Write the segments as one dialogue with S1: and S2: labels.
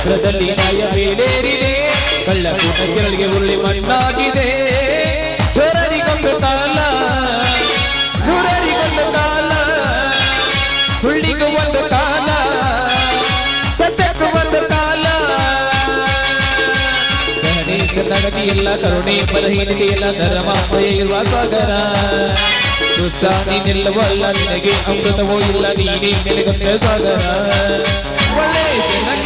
S1: ಕ್ಷೇತ್ರದಲ್ಲಿ ನ್ಯಾಯ ಬೇರೇರಿದೆ, ಕಳ್ಳಕೂಟ ಕೆರಳಿಗೆ ಉರುಳಿ ಮಣ್ಣಾಗಿದೆ. ಚೋರರಿಗೊಂದು ಕಾಲ, ಸುರರಿಗೊಂದು ಕಾಲ, ಸುಳ್ಳಿಗೂ ಒಂದು ಕಾಲ, ಸತ್ಯಕ್ಕೂ ಒಂದು ಕಾಲ. ನಗತಿ ಎಲ್ಲ ಕರುಣೆ ಬಲಹೀನತೆ ಎಲ್ಲ ಧರ್ಮಾಮಯ ಇರುವ ಸಾಗರ. ದುಸ್ತಾನಿ ನಿಲ್ಲವಲ್ಲ ನಿನಗೆ ಅಮೃತವೋ ಇಲ್ಲ, ನೀನೇ ನೆಲೆಗೊಂಡ ಸಾಗರ. ಒಳ್ಳೆಯ ಜನ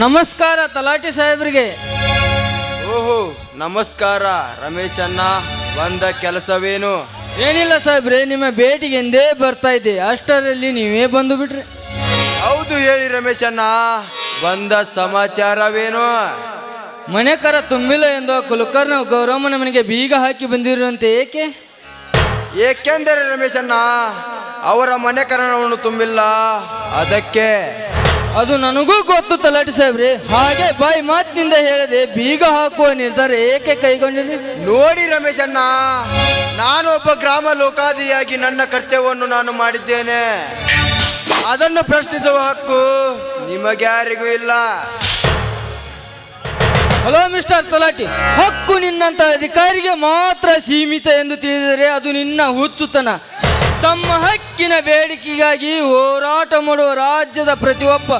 S2: ನಮಸ್ಕಾರ ತಲಾಟಿ ಸಾಹೇಬ್ರಿಗೆ.
S3: ಓಹೋ ನಮಸ್ಕಾರ ರಮೇಶ್ ಅಣ್ಣ, ಬಂದ ಕೆಲಸವೇನು?
S2: ಏನಿಲ್ಲ ಸಾಹೇಬ್ರೆ, ನಿಮ್ಮ ಭೇಟಿಗೆ ಎಂದೇ ಬರ್ತಾ ಇದ್ದೆ, ಅಷ್ಟರಲ್ಲಿ ನೀವೇ ಬಂದು ಬಿಟ್ರಿ.
S3: ಹೌದು ಹೇಳಿ ರಮೇಶ್ ಅಣ್ಣ, ಬಂದ ಸಮಾಚಾರವೇನು?
S2: ಮನೆ ಕರ ತುಂಬಿಲ್ಲ ಎಂದು ಕುಲಕರ್ಣ ಗೌರಮ್ಮನ ಮನೆಗೆ ಬೀಗ ಹಾಕಿ ಬಂದಿರುವಂತೆ ಏಕೆ?
S3: ಏಕೆಂದರೆ ರಮೇಶ್ ಅಣ್ಣ, ಅವರ ಮನೆ ಕರಣವನ್ನು ತುಂಬಿಲ್ಲ, ಅದಕ್ಕೆ.
S2: ಅದು ನನಗೂ ಗೊತ್ತು ತಲಾಟಿ ಸಾಹೇಬ್ರೆ, ಹಾಗೆ ಬಾಯಿ ಮಾತಿನಿಂದ ಹೇಳದೆ ಬೀಗ ಹಾಕುವ ನಿರ್ಧಾರ ಏಕೆ ಕೈಗೊಂಡಿರಿ?
S3: ನೋಡಿ ರಮೇಶ್ ಅಣ್ಣ, ನಾನು ಒಬ್ಬ ಗ್ರಾಮ ಲೋಕಾಧಿಯಾಗಿ ನನ್ನ ಕರ್ತವ್ಯವನ್ನು ನಾನು ಮಾಡಿದ್ದೇನೆ. ಅದನ್ನು ಪ್ರಶ್ನಿಸುವ ಹಕ್ಕು ನಿಮಗ್ಯಾರಿಗೂ ಇಲ್ಲ.
S2: ಹಲೋ ಮಿಸ್ಟರ್ ತಲಾಟಿ, ಹಕ್ಕು ನಿನ್ನಂತ ಅಧಿಕಾರಿಗೆ ಮಾತ್ರ ಸೀಮಿತ ಎಂದು ತಿಳಿದರೆ ಅದು ನಿನ್ನ ಹುಚ್ಚುತನ. ತಮ್ಮ ಹಕ್ಕಿನ ಬೇಡಿಕೆಗಾಗಿ ಹೋರಾಟ ಮಾಡುವ ರಾಜ್ಯದ ಪ್ರತಿಯೊಬ್ಬ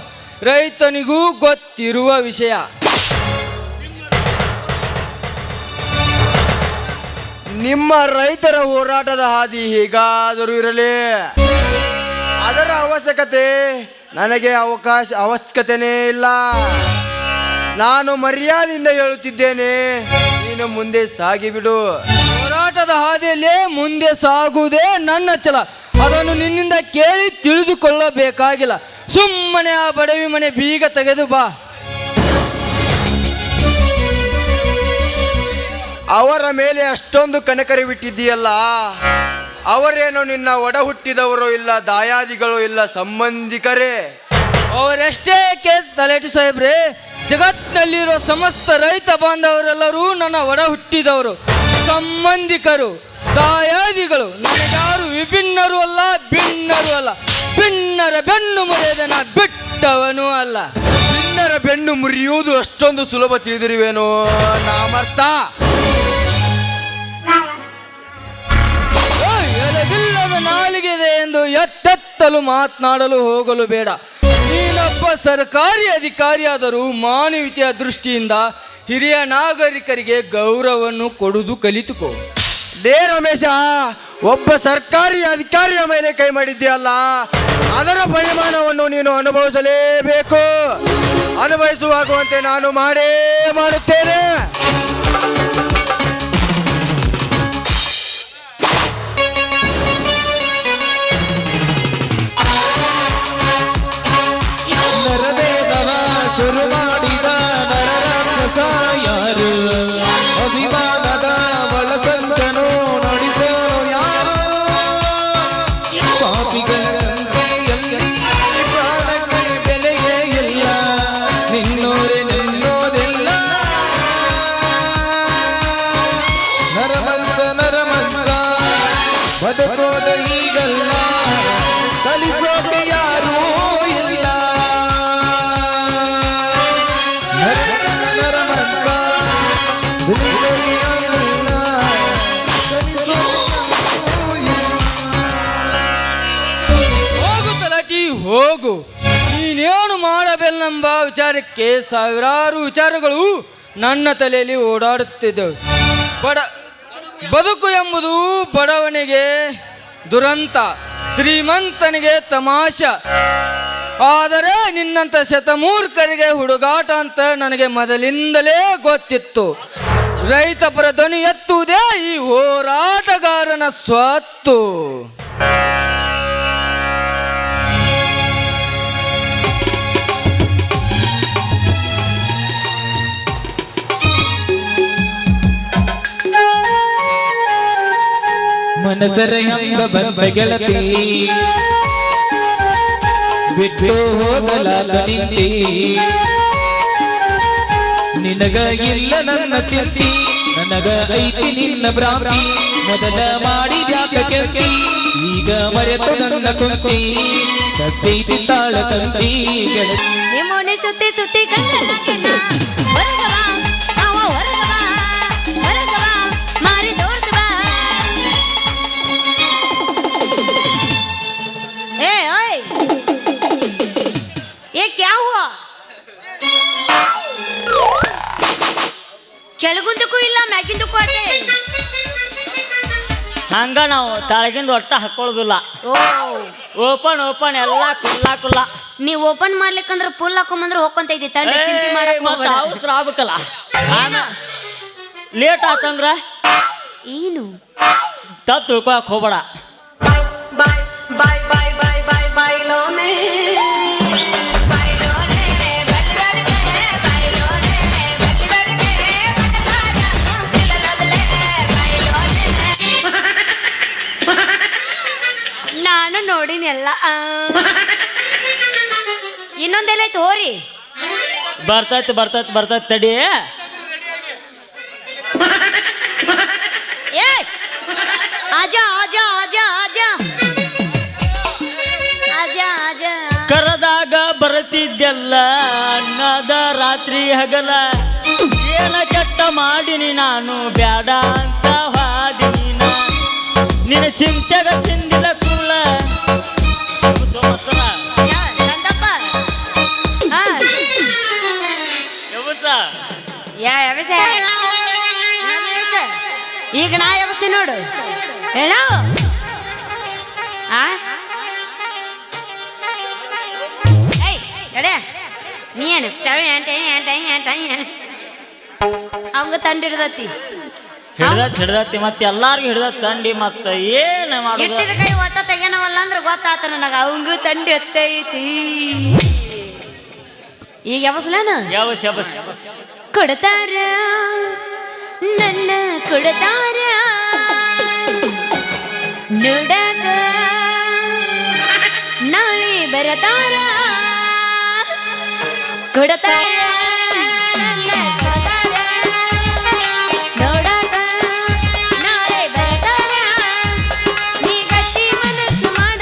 S2: ರೈತನಿಗೂ ಗೊತ್ತಿರುವ ವಿಷಯ.
S3: ನಿಮ್ಮ ರೈತರ ಹೋರಾಟದ ಹಾದಿ ಹೇಗಾದರೂ ಇರಲಿ, ಅದರ ಅವಶ್ಯಕತೆ ನನಗೆ ಅವಶ್ಯಕತೆನೇ ಇಲ್ಲ. ನಾನು ಮರ್ಯಾದೆಯಿಂದ ಹೇಳುತ್ತಿದ್ದೇನೆ, ನೀನು ಮುಂದೆ ಸಾಗಿಬಿಡು.
S2: ಹೋರಾಟದ ಹಾದಿಯಲ್ಲೇ ಮುಂದೆ ಸಾಗುವುದೇ ನನ್ನ ಛಲ. ಅದನ್ನು ನಿನ್ನಿಂದ ಕೇಳಿ ತಿಳಿದುಕೊಳ್ಳಬೇಕಾಗಿಲ್ಲ. ಸುಮ್ಮನೆ ಆ ಬಡವಿ ಮನೆ ಬೀಗ ತೆಗೆದು ಬಾ.
S3: ಅವರ ಮೇಲೆ ಅಷ್ಟೊಂದು ಕನಕರಿಬಿಟ್ಟಿದ್ದೀಯಲ್ಲ, ಅವರೇನೋ ನಿನ್ನ ಒಡ ಹುಟ್ಟಿದವರು ಇಲ್ಲ, ದಾಯಾದಿಗಳು ಇಲ್ಲ, ಸಂಬಂಧಿಕರೇ.
S2: ಅವರೆಷ್ಟೇ ಕೇಸ್ ತಲಾಟಿ ಸಾಹೇಬ್ರೆ, ಜಗತ್ತಿನಲ್ಲಿರೋ ಸಮಸ್ತ ರೈತ ಬಾಂಧವರೆಲ್ಲರೂ ನನ್ನ ಒಡ ಹುಟ್ಟಿದವರು, ಸಂಬಂಧಿಕರು, ದಾಯಾದಿಗಳು. ನನಗಾರು ವಿಭಿನ್ನರು ಅಲ್ಲ, ಭಿನ್ನರು ಅಲ್ಲ. ಭಿನ್ನರ ಬೆನ್ನು ಮುರಿಯದನ ಬಿಟ್ಟವನು ಅಲ್ಲ.
S3: ಭಿನ್ನರ ಬೆನ್ನು ಮುರಿಯುವುದು ಅಷ್ಟೊಂದು ಸುಲಭ ತಿಳಿದಿರುವೇನೋ ನಾಮರ್ಥ.
S2: ಎಲೆಬಿಲ್ಲದ ನಾಲಿಗೆದೆ ಎಂದು ಎತ್ತೆತ್ತಲು ಮಾತನಾಡಲು ಹೋಗಲು ಬೇಡ. ನೀನೊಬ್ಬ ಸರ್ಕಾರಿ ಅಧಿಕಾರಿಯಾದರೂ ಮಾನವೀಯತೆಯ ದೃಷ್ಟಿಯಿಂದ ಹಿರಿಯ ನಾಗರಿಕರಿಗೆ ಗೌರವವನ್ನು ಕೊಡುವುದು ಕಲಿತುಕೋ.
S3: ಲೇ ರಮೇಶ, ಒಬ್ಬ ಸರ್ಕಾರಿ ಅಧಿಕಾರಿಯ ಮೇಲೆ ಕೈ ಮಾಡಿದ್ದೀಯಲ್ಲ, ಅದರ ಪರಿಮಾಣವನ್ನು ನೀನು ಅನುಭವಿಸಲೇಬೇಕು. ಅನುಭವಿಸುವಾಗುವಂತೆ ನಾನು ಮಾಡುತ್ತೇನೆ.
S2: ಮೊದಲೆಂಬ ವಿಚಾರಕ್ಕೆ ಸಾವಿರಾರು ವಿಚಾರಗಳು ನನ್ನ ತಲೆಯಲ್ಲಿ ಓಡಾಡುತ್ತಿದ್ದವು. ಬದುಕು ಎಂಬುದು ಬಡವನಿಗೆ ದುರಂತ, ಶ್ರೀಮಂತನಿಗೆ ತಮಾಷ. ಆದರೆ ನಿನ್ನಂಥ ಶತಮೂರ್ಖರಿಗೆ ಹುಡುಗಾಟ ಅಂತ ನನಗೆ ಮೊದಲಿಂದಲೇ ಗೊತ್ತಿತ್ತು. ರೈತ ಪರ ಧ್ವನಿ ಎತ್ತುವುದೇ ಈ ಹೋರಾಟಗಾರನ ಸ್ವತ್ತು.
S1: ಮನಸರ ಹಂಗ ಬಂದ ಗೆಳತಿ ಬಿಟ್ಟು ಹೋಗಲಾಗ ನಿಂತಿ, ನಿನಗ ಇಲ್ಲ ನನ್ನ ಚಿಂತಿ, ನನಗ ಐತಿ ನಿನ್ನ ಭ್ರಾಂತಿ. ಮೊದಲ ಮಾಡಿದ್ಯಾಕ ಕೆಂತಿ, ಈಗ ಮರೆತು ನನ್ನ ಕುಂತಿ, ಕತ್ತೈತಿ ತಾಳ ತಂತಿ ಗೆಳತಿ.
S4: ನಿಮ್ಮನೆ ಸುತ್ತಿ ಸುತ್ತಿ ಕಣ್ಣಾಗಿನ ಹೊರಗವಾ ಅವ ಹೊರಗವಾ ಹೊರಗವಾ ಮಾರಿ ದೋಸ್ತವಾ. ए ओए ये क्या हुआ? ಕೆಳಗುಂದಕ್ಕೂ ಇಲ್ಲ ಮ್ಯಾಗಿಂದಕ್ಕೂ ಅಟ್ಟೆ.
S5: ಹಂಗ ನಾವು ತಳಗಿಂದ ಒಟ್ಟ ಹಾಕೊಳ್ಳೋದಿಲ್ಲ.
S4: ಓ
S5: ಓಪನ್ ಓಪನ್ ಎಲ್ಲ ಕುಲ್ಲ ಕುಲ್ಲ.
S4: ನೀವು ಓಪನ್ ಮಾಡ್ಲಿಕ್ಕಂದ್ರೆ ಫುಲ್ ಹಾಕೊಂಬಂದ್ರೆ ಹೋಗ್ಕೊಂತ ಇದ್ದಿ ತಂಡ ಚಿಂತೆ ಮಾಡಕ್
S5: ಮತ್ತೆ ಅವಸರ ಆಗ್ಬೇಕಲ್ಲ. ಲೇಟ್ ಆತಂದ್ರ
S4: ಏನು
S5: ತಪ್ಪು ತಿಳ್ಕೊಳಕ್ ಹೋಗ್ಬೇಡ.
S4: ನಾನು ನೋಡಿನೆಲ್ಲ. ಇನ್ನೊಂದೆಲ್ಲ ತೋರಿ
S5: ಬರ್ತೈತಿ ಬರ್ತೈತಿ ಬರ್ತೈತಿ ತಡಿ.
S4: ಏ ಆಜಾ ಆಜಾ ಆಜಾ ಆಜಾ ಆಜಾ ಆಜಾ.
S5: ಕರದಾಗ ಬರತಿದ್ದೆಲ್ಲ ಅನ್ನದ ರಾತ್ರಿ ಹಗಲ, ಏನ ಕೆಟ್ಟ ಮಾಡಿನಿ ನಾನು ಬ್ಯಾಡ ಅಂತ ಹಾದಿನ, ನಿನ್ನ ಚಿಂತೆಗ ತಿಂದಿಲ್ಲ ಕುಳ್ಳ ಸೋಮಸರ
S4: ನಂದಪ್ಪ. ಹಾ
S5: ಯವಸ
S4: ಈಗ ನಾ ವ್ಯವಸ್ಥೆ ನೋಡು ಹೇಳ. ನೀನು ಅವಂಗ ತಂಡ ಹಿಡ್ದತಿ
S5: ಹಿಡ್ದತಿ ಮತ್ತೆ ಎಲ್ಲಾರ್ಗು ಹಿಡ್ದತ್ ತಂಡಿ. ಮತ್ತ ಏನ್ ಮಾಡೋದು?
S4: ಇಟ್ಟಿದ ಕೈ ಒಟ್ಟ ತೆಗೆನವಲ್ಲ ಅಂದ್ರೆ ಗೊತ್ತಾತ ನನಗ ಅವಂಗ ತಂಡಿ ಎತ್ತೈತಿ. ಈಗ ಯಾವಸ್ಲೇನ
S5: ಯಾವಸ್ ಯಾವಸ್
S4: ಕೊಡ್ತಾರ ನನ್ನ ಕೊಡ್ತಾರ ನೋಡಾಕ ನಾಳೆ ಬರತಾರ ಕೊಡ್ತಾರ ನನ್ನ ಕೊಡ್ತಾರ ನೋಡಾಕ ನಾಳೆ ಬರತಾರ. ನೀ ಗಟ್ಟಿ ಮನಸ್ಸು ಮಾಡ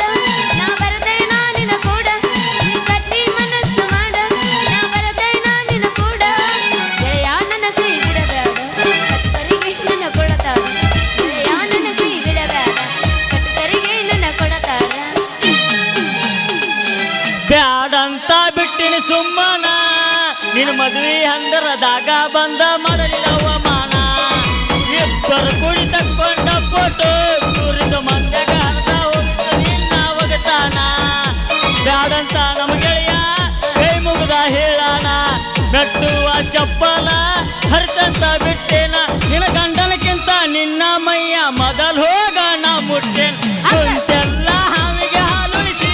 S4: ನಾ ಬರತೇನ ನಿನ್ನ ಕೂಡ, ನೀ ಗಟ್ಟಿ ಮನಸ್ಸು ಮಾಡ ನಾ ಬರತೇನ ನಿನ್ನ ಕೂಡ. ಗೆಳೆಯ ನನ್ನ ಕೈ ಬಿಡಬೇಡ ಕಟ್ಟರಿಗೆ ನನ್ನ ಕೊಡತಾರ, ಗೆಳೆಯ ನನ್ನ ಕೈ ಬಿಡಬೇಡ ಕಟ್ಟರಿಗೆ ನನ್ನ ಕೊಡತಾರ.
S5: ಬ್ಯಾಡಂತ ಬಿಟ್ಟಿನಿ ಸುಮ್ಮನ, ನಿನ್ನ ಮದುವೆ ಹಂದರದಾಗ ಬಂದ ಮಾಡಲಿಲ್ಲ ಅವಮಾನ. ಇಬ್ಬರು ಕುಡಿ ತಕ್ಕೊಂಡ ಫೋಟೋ ತೂರಿದ ಮಂದ್ಯಾಗ ಹರ್ದ ಹೋಗಿತ್ತು ನಿನ್ನ ಒಗತಾನ. ಬ್ಯಾಡಂತ ನಮ್ಮ ಗೆಳೆಯ ಕೈ ಮುಗ್ದ ಹೇಳಾನ, ಮೆಟ್ಟುವ ಚಪ್ಪಲ ಹರಿತಂತ ಬಿಟ್ಟೇನ. ನಿನ್ನ ಗಂಡನಕ್ಕಿಂತ ನಿನ್ನ ಮೈಯ ಮೊದಲ್ ಹೋಗ ನಾ ಮುಟ್ಟೇನ. ಕುಂತೆಲ್ಲ ಹಾವಿಗೆ ಹಾಲುಳಿಸಿ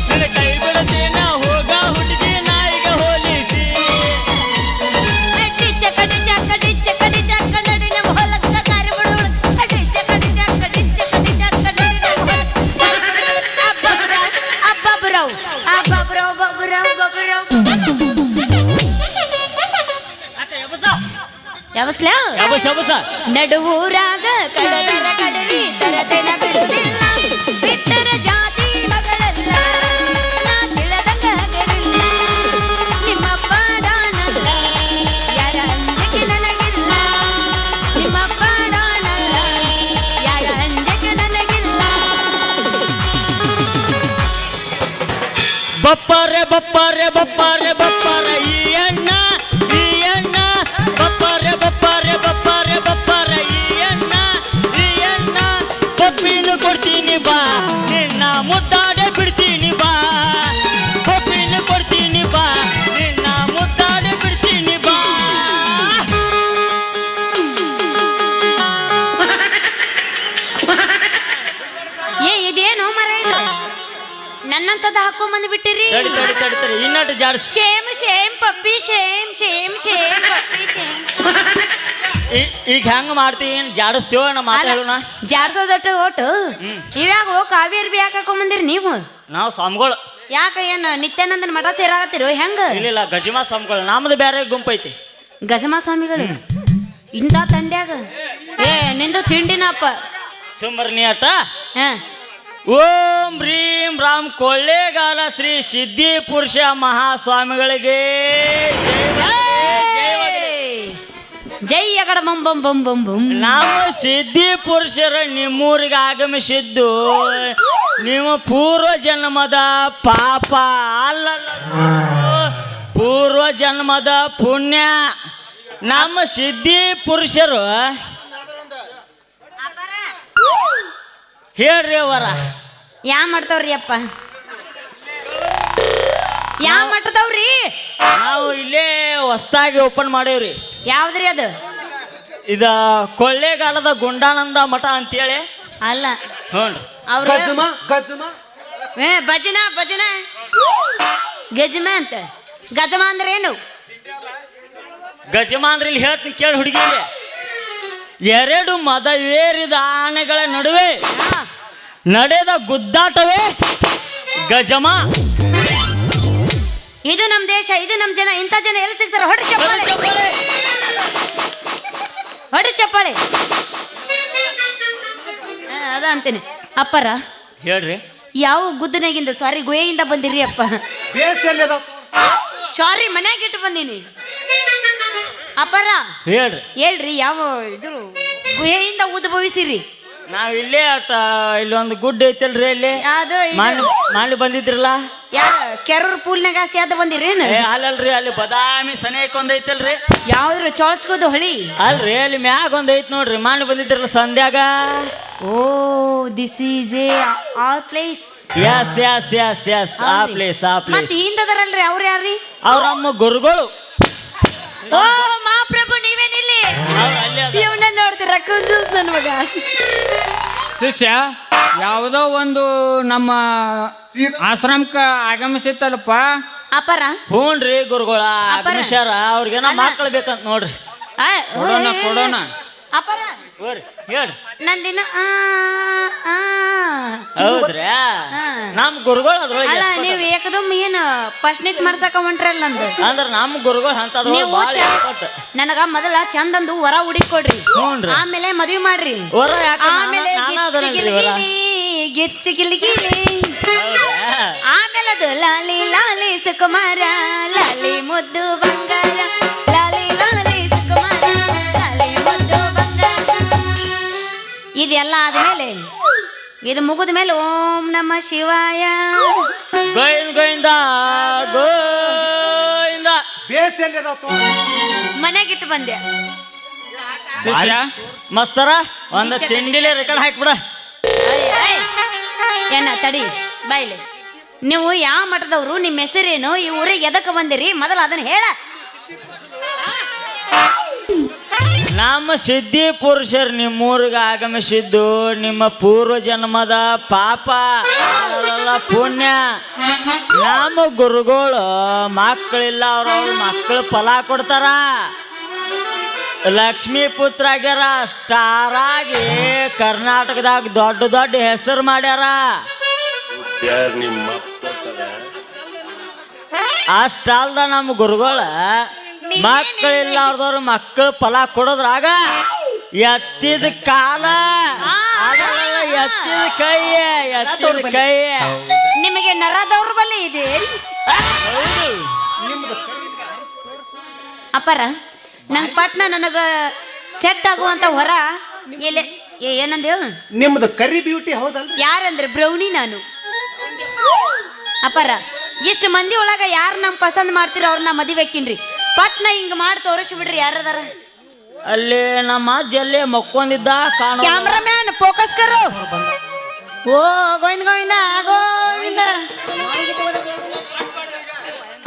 S5: ನಿನ್ನ ಕೈ ಬಿಡತೇನ ಹೋಗ ಹುಡುಗಿ ನಾಯಿಗೆ ಹೋಲಿಸಿ.
S4: ಡಿಚ್ಚ ಕಡಿಚ್ಚ ಕಡಿಚ್ಚ ಕಡಿಚ್ಚ ಕನ್ನಡಿ ನಮ್ಮ ಹೊಲಕ್ಕ ಕಾರಿ ಬಿಡುಳು. ಡಿಚ್ಚ ಕಡಿಚ್ಚ ಕಡಿಚ್ಚ ಕಡಿಚ್ಚ ಕನ್ನಡಿ ನಮ್ಮ ಹೊಲಕ್ಕ ಅಬ್ಬಬ್ಬರಾವ್ ಅಬ್ಬಬ್ಬರಾವ್ ಬಬ್ಬರಾವ್ ಬಬ್ಬರಾವ್. ಯಾವಸ್ಲ
S5: ಯಾಬಸ್ ಯಾಬಸ
S4: ನಡುವೂರಾಗ ಕಡದರ ಕಡವಿ ತರತೆನ ಬಿಡುದಿಲ್ಲ, ಬಿಟ್ಟರ ಜಾತಿ ಮಗಳಲ್ಲ ನಾ ತಿಳಿದಂಗ ಹಗರಿಲ್ಲ. ನಿಮ್ಮ ಪಾಡಾನಲ್ಲ ಯಾರ ಅಂಜಕ್ಕೆ ನನಗಿಲ್ಲ, ನಿಮ್ಮ ಪಾಡಾನಲ್ಲ ಯಾರ ಅಂಜಕ್ಕೆ ನನಗಿಲ್ಲ.
S5: ಬಪ್ಪರೆ ಬಪ್ಪರೆ ಬಪ್ಪರೆ ಬಪ್ಪರೆ ಬಪ್ಪರೆ ಈ ಅಣ್ಣ ಬಪ್ಪರೆ ಬಪ್ಪರೆ ಬಪ್ಪರೆ ಬಪ್ಪರೆ ಈ ಅಣ್ಣ ಪಪ್ಪಿನ ಕೊಡ್ತೀನಿ ಬಾ ನಿನ್ನ ಮುದ್ದಾಡೆ ಬಿಡ್ತೀನಿ ಬಾ ಪಪ್ಪಿನ ಕೊಡ್ತೀನಿ ಬಾ ನಿನ್ನ ಮುದ್ದಾಡೆ ಬಿಡ್ತೀನಿ ಬಾ
S4: ಇದೇನು ಮರ ಇದು ನನ್ನಂತದ ಹಾಕೊಂಡ್ ಬಂದು ಬಿಟ್ಟಿರಿ
S5: ತಡಿ ಇನ್ನಟ್ಟು ಜಾಡ್ಸ್
S4: ಶೇಮ್ ಪಪ್ಪಿ ಶೇಮ್ ಪಪ್ಪಿ ಶೇಮ್
S5: ಈಗ ಹೆಂಗ್ ಮಾಡ್ತೀವಿ ಏನ್ ಜಾಡಿಸ್ತೀವ ನಾ ಮಾತಾಡೋಣ
S4: ಜಾಡ್ಸೋದಟ್ಟು ಓಟು ಇವ್ಯಾಗ ಕಾವೇರಿ ಬಿ ಯಾಕೆ ಹಾಕೊಂಡ್ ಬಂದಿರಿ ನೀವು
S5: ನಾವು ಸ್ವಾಮಿಗಳು
S4: ಯಾಕ ಏನು ನಿತ್ಯಾನಂದನ ಮಠ ಸೇರಾಕತ್ತಿರೋ ಹೆಂಗ
S5: ಇಲ್ಲ ಗಜಮಾ ಸ್ವಾಮಿಗಳು ನಮ್ದು ಬೇರೆ ಗುಂಪು ಐತಿ
S4: ಗಜಮಾ ಸ್ವಾಮಿಗಳು ಇಂಥ ತಂಡ್ಯಾಗ ನಿಂದು ತಿಂಡಿನಪ್ಪ
S5: ಸುಮ್ಮರ್ ನೀ ಅಟ್ಟ
S4: ಹ
S5: ಓಂ ರೀಂ ರಾಮ್ ಕೊಳ್ಳೇಗಾಲ ಶ್ರೀ ಸಿದ್ಧಿ ಪುರುಷ ಮಹಾಸ್ವಾಮಿಗಳಿಗೆ
S4: ಜೈ ಅಗಡ ಬಂ ಬಂ ಬಂ ಬಂ ಬಂ
S5: ನಾವು ಸಿದ್ಧಿ ಪುರುಷರು ನಿಮ್ಮೂರಿಗೆ ಆಗಮಿಸಿದ್ದು ನಿಮ್ಮ ಪೂರ್ವ ಜನ್ಮದ ಪಾಪ ಅಲ್ಲ ಪೂರ್ವ ಜನ್ಮದ ಪುಣ್ಯ ನಮ್ಮ ಸಿದ್ಧಿ ಪುರುಷರು ಹೇಳ್ರಿ ಅವರ
S4: ಯಾ ಮಾಡ್ತಾವ್ರಿ ಅಪ್ಪ ಯಾ ಮಠದವ್ರಿ
S5: ನಾವು ಇಲ್ಲೇ ಹೊಸ್ದಾಗಿ ಓಪನ್ ಮಾಡೇವ್ರಿ
S4: ಯಾವ್ದ್ರಿ ಅದು
S5: ಇದ ಕೊಳ್ಳೇಗಾಲದ ಗುಂಡಾನಂದ ಮಠ ಅಂತೇಳಿ
S4: ಅಲ್ಲ
S5: ಹ್ಞೂ
S4: ಅವ್ರು ಭಜನ ಗಜಮ ಅಂತ ಗಜಮ ಅಂದ್ರೆ ಏನು
S5: ಗಜಮ ಅಂದ್ರೆ ಇಲ್ಲಿ ಹೇಳ್ತೀನಿ ಕೇಳಿ ಹುಡುಗಿ ಎರಡು ಮದವೇರಿದ ಆನೆಗಳ ನಡುವೆ ನಡೆದ ಗುದ್ದಾಟವೇ ಗಜಮ.
S4: ಇದು ನಮ್ ದೇಶ, ಇದು ನಮ್ ಜನ. ಇಂಥ ಜನ ಎಲ್ಲಿ ಸಿಗ್ತಾರ? ಹೊಡಿ ಚಪ್ಪಾಳೆ, ಹೊಡಿ ಚಪ್ಪಾಳೆ. ಅದ ಅಂತೀನಿ. ಅಪ್ಪರ
S5: ಹೇಳ್ರಿ,
S4: ಯಾವ ಗುದ್ದನಾಗಿಂದ ಸಾರಿ ಗುಹೆಯಿಂದ ಬಂದಿರಿ ಅಪ್ಪ? ಸಾರಿ ಮನ್ಯಾಗ ಇಟ್ಟು ಬಂದೀನಿ ಅಪ್ಪರ.
S5: ಹೇಳ್ರಿ
S4: ಹೇಳ್ರಿ, ಯಾವ ಇದ್ರು ಗುಹೆಯಿಂದ ಉದ್ಭವಿಸಿರಿ?
S5: ನಾವ್ ಇಲ್ಲೇ ಇಲ್ಲೊಂದು ಗುಡ್ಡ ಐತಲ್ರಿ, ಅಲ್ಲಿ
S4: ಅದು
S5: ಮಾಡಿ ಬಂದಿದ್ರಲ್ಲ,
S4: ಯಾರ ಕೆರೂರ್ ಪೂಲ್ನಾಗ ಸ್ಯಾದ ಬಂದಿರೇನು?
S5: ಅಲ್ಲಲ್ರಿ, ಅಲ್ಲಿ ಬದಾಮಿ ಸನೇಕ್ ಒಂದ್ ಐತಲ್ರಿ.
S4: ಯಾವ್ದ್ರು ಚೊಳಚ್ಕೋದು ಹೊಳಿ
S5: ಅಲ್ರಿ, ಅಲ್ಲಿ ಮ್ಯಾಗ ಒಂದ್ ಐತ್ ನೋಡ್ರಿ, ಮಾಡಿ ಬಂದಿದ್ರಲ್ಲ ಸಂಧ್ಯಾಗ.
S4: ಓ, ದಿಸ್ ಈಸ್ ಎ ಆ place.
S5: Yes yes yes yes, ಆ ಪ್ಲೇಸ್, ಆ ಪ್ಲೇಸ್.
S4: ಮತ್ತೆ ಹಿಂದದರಲ್ರಿ, ಅವ್ರು ಯಾರ್ರಿ?
S5: ಅವ್ರಮ್ಮ ಗುರುಗಳು.
S4: ಓ ಮಹಾಪ್ರಭು, ನೀವೇನಿಲ್ಲಿ? ಇವನ್ನ ನೋಡ್ತೀರ ಕುಂದೂಸ್ ನನ್ ಮಗ.
S2: ಶಿಷ್ಯ ಯಾವುದೋ ಒಂದು ನಮ್ಮ ಆಶ್ರಮಕ್ಕ ಆಗಮಿಸಿತ್ತಲ್ಲಪ್ಪ.
S4: ಅಪರ
S5: ಹ್ಞೂನ್ರಿ ಗುರುಗಳ ಆಗಮಿಸ್ಯಾರ. ಅವ್ರಿಗೇನೋ ಮಕ್ಕಳು ಬೇಕಂತ ನೋಡ್ರಿ.
S2: ಕೊಡೋಣ.
S4: ಅಪರ
S5: ಹೇಳ್ರಿ,
S4: ನಂದಿನ
S5: ಹೌದ್ರಿ, ನಮ್ ಗುರುಗಳು ಅದ್ರೊಳಗೆ.
S4: ಅಲ್ಲ, ನೀವ್ ಏಕದಮ್ ಏನು ಫಸ್ಟ್ನೇಟ್ ಮಾಡ್ಸಕ ಹೊಂಟ್ರಲ್ಲ ನಂದು.
S5: ಅಂದ್ರ ನಮ್ ಗುರುಗಳು
S4: ನೀವು ನನಗ ಮೊದಲ ಚಂದಂದು ವರ ಹುಡುಕೊಡ್ರಿ, ಆಮೇಲೆ ಮದ್ವಿ ಮಾಡ್ರಿ, ಆಮೇಲೆ ಗಿಚ್ಚಿ ಗಿಲಿಗಿಲಿ, ಆಮೇಲೆ ಅದು ಲಾಲಿ ಲಾಲಿ ಸುಕುಮಾರ, ಲಾಲಿ ಮುದ್ದು ಬಂಗಾರ, ಲಾಲಿ ಲಾಲಿ ಸುಕುಮಾರ, ಲಾಲಿ ಮುದ್ದು ಬಂಗಾರ. ಇದೆಲ್ಲ ಆದ್ಮೇಲೆ, ಇದು ಮುಗಿದ ಮೇಲೆ ಓಂ ನಮ ಶಿವಾಯ
S5: ಗೋವಿಂದ ಗೋವಿಂದ
S4: ಮನೆಗಿಟ್ಟು ಬಂದೆ.
S5: ಮಸ್ತರ ಒಂದ ತಿಂಡಿಲೆ ರೆಕಾರ್ಡ್ ಹಾಕ್ಬಿಡ.
S4: ಏನ ತಡಿ ಬಾಯ್ಲಿ, ನೀವು ಯಾವ ಮಠದವ್ರು? ನಿಮ್ಮ ಹೆಸರೇನು? ಈ ಊರಿಗೆ ಎದಕ್ಕೆ ಬಂದಿರಿ? ಮೊದಲು ಅದನ್ನ ಹೇಳ.
S5: ನಮ್ಮ ಸಿದ್ಧಿ ಪುರುಷರು ನಿಮ್ಮೂರಿಗೆ ಆಗಮಿಸಿದ್ದು ನಿಮ್ಮ ಪೂರ್ವ ಜನ್ಮದ ಪಾಪ ಅಲ್ಲ ಪುಣ್ಯ. ನಮ್ಮ ಗುರುಗಳು ಮಕ್ಕಳಿಲ್ಲ, ಅವ್ರವ್ರ ಮಕ್ಕಳು ಫಲ ಕೊಡ್ತಾರ. ಲಕ್ಷ್ಮೀ ಪುತ್ರ ಆಗ್ಯಾರ, ಸ್ಟಾರ್ ಆಗಿ ಕರ್ನಾಟಕದಾಗ ದೊಡ್ಡ ದೊಡ್ಡ ಹೆಸರು ಮಾಡ್ಯಾರ. ಅಷ್ಟಲ್ದ ನಮ್ಮ ಗುರುಗಳ ಮಕ್ಕಳಿಲ್ಲ, ಅವ್ರದವ್ರ ಮಕ್ಕಳು ಫಲ ಕೊಡೋದ್ರಾಗ ಎತ್ತಿದ ಕಾಲ, ಎತ್ತಿದ ಕೈ, ಎತ್ತಿದ ಕೈ.
S4: ನಿಮಗೆ ನರ ದೌರ್ಬಲ್ಯ ಇದೆ ಅಪ್ಪರ. ನಂಗೆ ಪಟ್ನ ನನಗ ಸೆಟ್ ಆಗುವಂತ ಹೊರ ಎಲೆ ಏನಂದೇವ್?
S6: ನಿಮ್ದು ಕರಿ ಬ್ಯೂಟಿ ಹೌದಲ್ರಿ?
S4: ಯಾರಂದ್ರೆ ಬ್ರೌನಿ ನಾನು. ಅಪ್ಪರ ಇಷ್ಟು ಮಂದಿ ಒಳಗ ಯಾರು ನಮ್ ಪಸಂದ್ ಮಾಡ್ತೀರ ಅವ್ರನ್ನ ಮದುವೆ ಹಾಕಿನ್ರಿ. ಪಟ್ನ ಹಿಂಗ್ ಮಾಡಿ ತೋರಿಸಿ ಬಿಡ್ರಿ ಯಾರದಾರ.
S5: ಅಲ್ಲಿ ನಮ್ಮ ಅಜ್ಜಿ ಅಲ್ಲೇ ಮಕ್ಕೊಂದಿದ್ದ ಕಾಣೋ.
S4: ಕ್ಯಾಮ್ರಾಮ್ಯಾನ್ ಫೋಕಸ್ ಕರು. ಓ ಗೋವಿಂದ ಗೋವಿಂದ ಗೋವಿಂದ.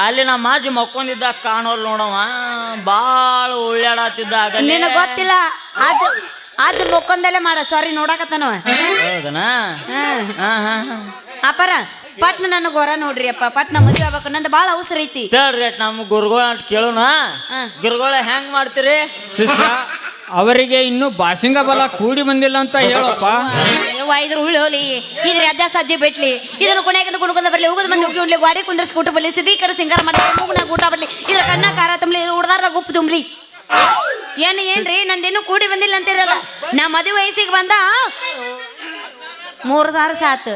S5: ಅಲ್ಲಿ ನಮ್ಮ ಅಜ್ಜಿ ಮಕ್ಕೊಂದಿದ್ದ ಕಾಣೋಲ್ ನೋಡವ, ಬಾಳ ಉಳ್ಳಾಡತ್ತಿದ್ದ.
S4: ನಿನಗ್ ಗೊತ್ತಿಲ್ಲ ಅದ್ ಮೊಕ್ಕೊಂದಲ್ಲೇ ಮಾಡ. ಸಾರಿ ನೋಡಕತ್ತಾನವ.
S5: ಹೌದನಾ?
S4: ಅಪ್ಪರ ಪಟ್ನ ನನಗ್ ಹೊರ ನೋಡ್ರಿ ಅಪ್ಪ. ಪಟ್ನ ಮದುವೆ ಆಗ್ಬೇಕು ನಂದು ಬಾಳ ಅವಸರ ಐತಿ.
S5: ತಡ್ರಿ ನಮ್ಮ ಗುರುಗಳ ಅಂತ ಕೇಳೋಣ. ಗುರುಗಳ ಹೆಂಗ್ ಮಾಡ್ತೀರಿ?
S2: ಶಿಷ್ಯ ಅವರಿಗೆ ಇನ್ನೂ ಬಾಸಿಂಗ ಬಲ ಕೂಡಿ ಬಂದಿಲ್ಲ ಅಂತ ಹೇಳಪ್ಪ.
S4: ಇದ್ರ ಉಳ್ಳಿ ಹೋಲಿ ಇದ್ರ ಅದ್ದ ಸಜ್ಜೆ ಬಿಟ್ಲಿ ಇದನ್ನು ಕೊನೆಗೆ ಕುಣ್ಕೊಂಡ ಬರ್ಲಿ ಹೋಗೋದು ಮಂದಿ ಹೋಗಿ ಉಳ್ಳಿ ಗಾಡಿ ಕುಂದ್ರಸ್ ಊಟ ಬರ್ಲಿ ಸಿದ್ಧೀಕರ ಸಿಂಗಾರ ಮಾಡಿ ಮೂಗ್ನಾಗ ಊಟ ಬರ್ಲಿ ಇದ್ರ ಕಣ್ಣ ಖಾರ ತುಂಬಲಿ ಉಡ್ದಾರ್ದಾಗ ಉಪ್ಪು ತುಂಬಲಿ. ಏನ್ರಿ ನಂದೇನು ಕೂಡಿ ಬಂದಿಲ್ಲ ಅಂತಿರಲ್ಲ. ನಾ ಮದುವೆ ವಯಸ್ಸಿಗೆ ಬಂದ 3 ಸಾತು.